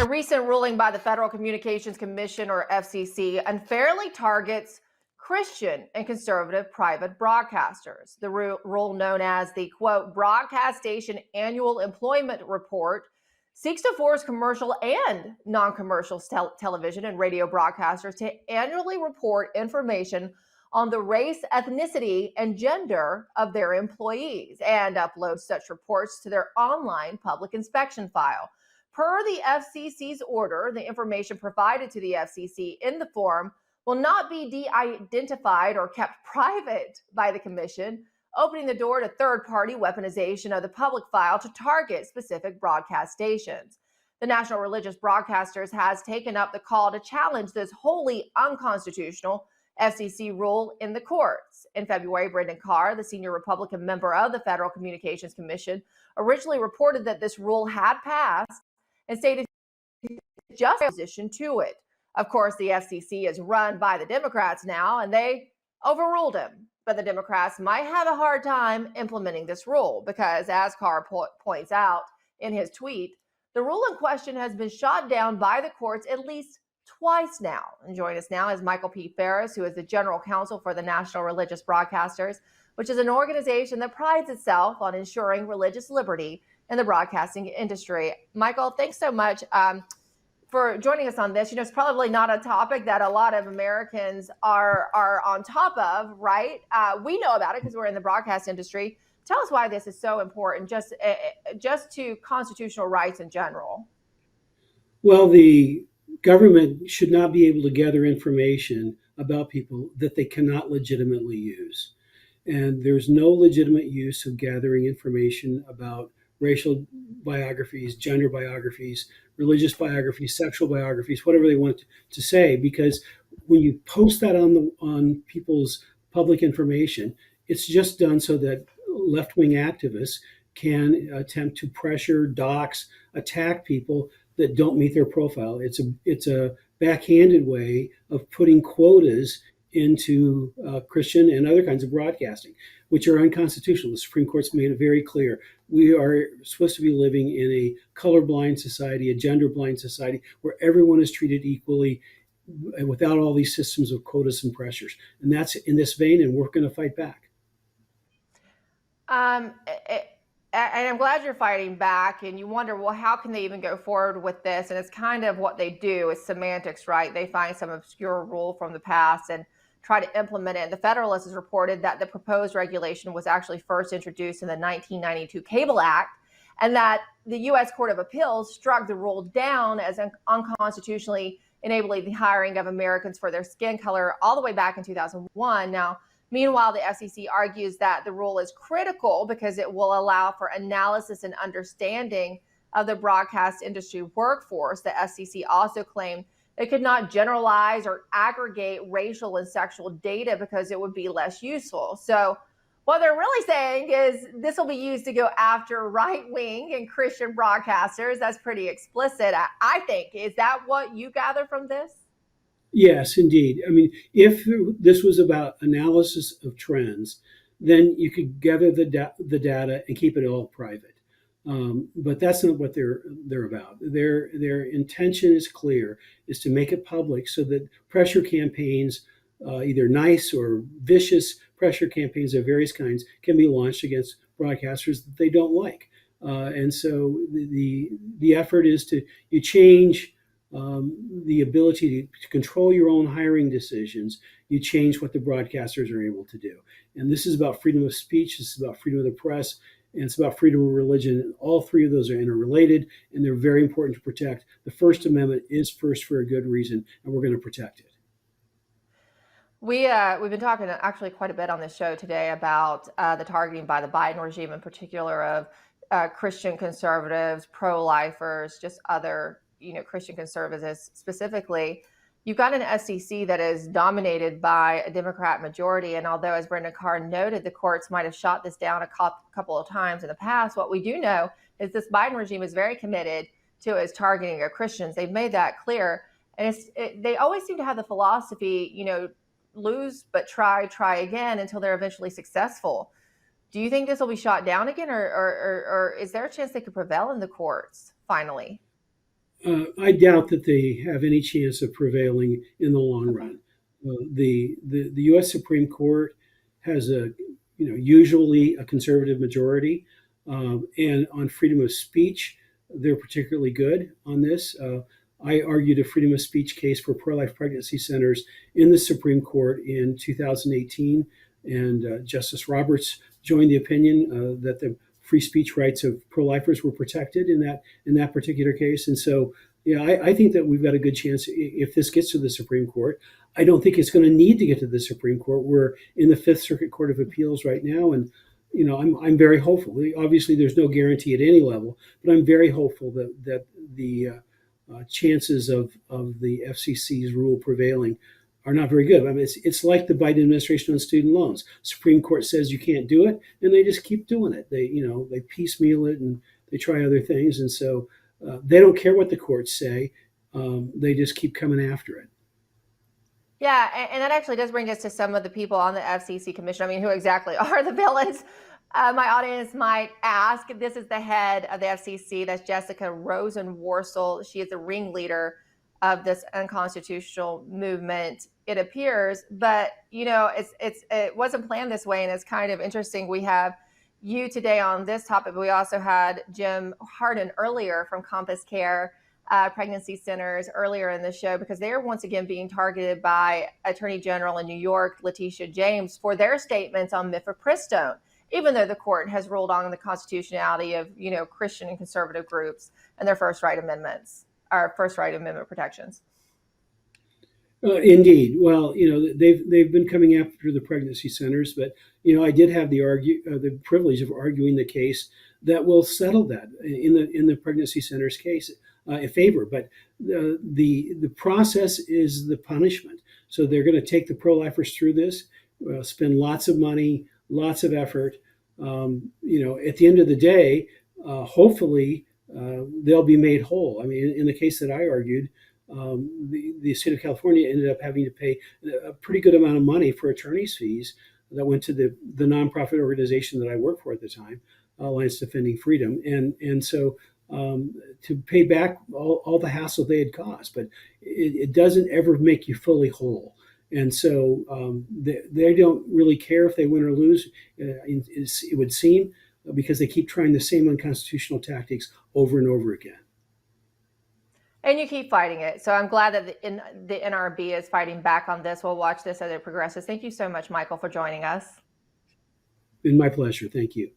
A recent ruling by the Federal Communications Commission, or FCC, unfairly targets Christian and conservative private broadcasters. The rule, known as the, quote, Broadcast Station Annual Employment Report, seeks to force commercial and non-commercial television and radio broadcasters to annually report information on the race, ethnicity, and gender of their employees and upload such reports to their online public inspection file. Per the FCC's order, the information provided to the FCC in the form will not be de-identified or kept private by the Commission, opening the door to third-party weaponization of the public file to target specific broadcast stations. The National Religious Broadcasters has taken up the call to challenge this wholly unconstitutional FCC rule in the courts. In February, Brendan Carr, the senior Republican member of the Federal Communications Commission, originally reported that this rule had passed and stated just opposition to it. Of course, the FCC is run by the Democrats now, and they overruled him. But the Democrats might have a hard time implementing this rule because, as Carr points out in his tweet, the rule in question has been shot down by the courts at least twice now. And joining us now is Michael P. Farris, who is the general counsel for the National Religious Broadcasters, which is an organization that prides itself on ensuring religious liberty in the broadcasting industry. Michael, thanks so much for joining us on this. You know, it's probably not a topic that a lot of Americans are on top of, right? We know about it because we're in the broadcast industry. Tell us why this is so important, just to constitutional rights in general. Well, the government should not be able to gather information about people that they cannot legitimately use. And there's no legitimate use of gathering information about racial biographies, gender biographies, religious biographies, sexual biographies, whatever they want to say, because when you post that on people's public information, it's just done so that left-wing activists can attempt to pressure, dox, attack people that don't meet their profile. It's a backhanded way of putting quotas into Christian and other kinds of broadcasting, which are unconstitutional. The Supreme Court's made it very clear. We are supposed to be living in a colorblind society, a gender-blind society, where everyone is treated equally without all these systems of quotas and pressures. And that's in this vein, and we're going to fight back. And I'm glad you're fighting back, and you wonder, well, how can they even go forward with this? And it's kind of what they do is semantics, right? They find some obscure rule from the past and try to implement it. The Federalist has reported that the proposed regulation was actually first introduced in the 1992 Cable Act, and that the U.S. Court of Appeals struck the rule down as unconstitutionally enabling the hiring of Americans for their skin color all the way back in 2001. Now, meanwhile, the FCC argues that the rule is critical because it will allow for analysis and understanding of the broadcast industry workforce. The FCC also claimed it could not generalize or aggregate racial and sexual data because it would be less useful. So what they're really saying is this will be used to go after right-wing and Christian broadcasters. That's pretty explicit, I think. Is that what you gather from this? Yes, indeed. I mean, if this was about analysis of trends, then you could gather the data and keep it all private. But that's not what they're about. Their intention is clear, is to make it public so that pressure campaigns, either nice or vicious pressure campaigns of various kinds, can be launched against broadcasters that they don't like. And so the effort is you change the ability to control your own hiring decisions. You change what the broadcasters are able to do. And this is about freedom of speech. This is about freedom of the press. And it's about freedom of religion. All three of those are interrelated, and they're very important to protect. The First Amendment is first for a good reason, and we're going to protect it. We've been talking actually quite a bit on this show today about the targeting by the Biden regime, in particular of Christian conservatives, pro-lifers, just other Christian conservatives specifically. You've got an SEC that is dominated by a Democrat majority. And although, as Brendan Carr noted, the courts might have shot this down a couple of times in the past, what we do know is this Biden regime is very committed to its targeting of Christians. They've made that clear. And they always seem to have the philosophy, lose, but try again until they're eventually successful. Do you think this will be shot down again, or is there a chance they could prevail in the courts finally? I doubt that they have any chance of prevailing in the long Okay. run. The U.S. Supreme Court has usually a conservative majority, and on freedom of speech, they're particularly good on this. I argued a freedom of speech case for pro-life pregnancy centers in the Supreme Court in 2018, and Justice Roberts joined the opinion that the free speech rights of pro-lifers were protected in that particular case. And so, yeah, I think that we've got a good chance if this gets to the Supreme Court. I don't think it's going to need to get to the Supreme Court. We're in the Fifth Circuit Court of Appeals right now, and I'm very hopeful. Obviously, there's no guarantee at any level, but I'm very hopeful that the chances of the FCC's rule prevailing are not very good. I mean, it's like the Biden administration on student loans. Supreme Court says you can't do it, and they just keep doing it. They piecemeal it and they try other things, and so they don't care what the courts say. They just keep coming after it. Yeah, and that actually does bring us to some of the people on the FCC commission. I mean, who exactly are the villains? My audience might ask. This is the head of the FCC. That's Jessica Rosenworcel. She is the ringleader of this unconstitutional movement, it appears. But it wasn't planned this way, and it's kind of interesting. We have you today on this topic, but we also had Jim Harden earlier from Compass Care pregnancy centers earlier in the show, because they are once again being targeted by Attorney General in New York, Letitia James, for their statements on mifepristone, even though the court has ruled on the constitutionality of, Christian and conservative groups and their First Right Amendment protections. Indeed. Well, they've been coming after the pregnancy centers, but I did have the privilege of arguing the case that will settle that in the pregnancy centers case in favor. But the process is the punishment. So they're going to take the pro-lifers through this, spend lots of money, lots of effort. At the end of the day, hopefully they'll be made whole. I mean, in the case that I argued, the state of California ended up having to pay a pretty good amount of money for attorney's fees that went to the nonprofit organization that I worked for at the time, Alliance Defending Freedom, and so to pay back all the hassle they had caused. But it doesn't ever make you fully whole. And so they don't really care if they win or lose, it would seem, because they keep trying the same unconstitutional tactics over and over again. And you keep fighting it. So I'm glad that the NRB is fighting back on this. We'll watch this as it progresses. Thank you so much, Michael, for joining us. Been my pleasure. Thank you.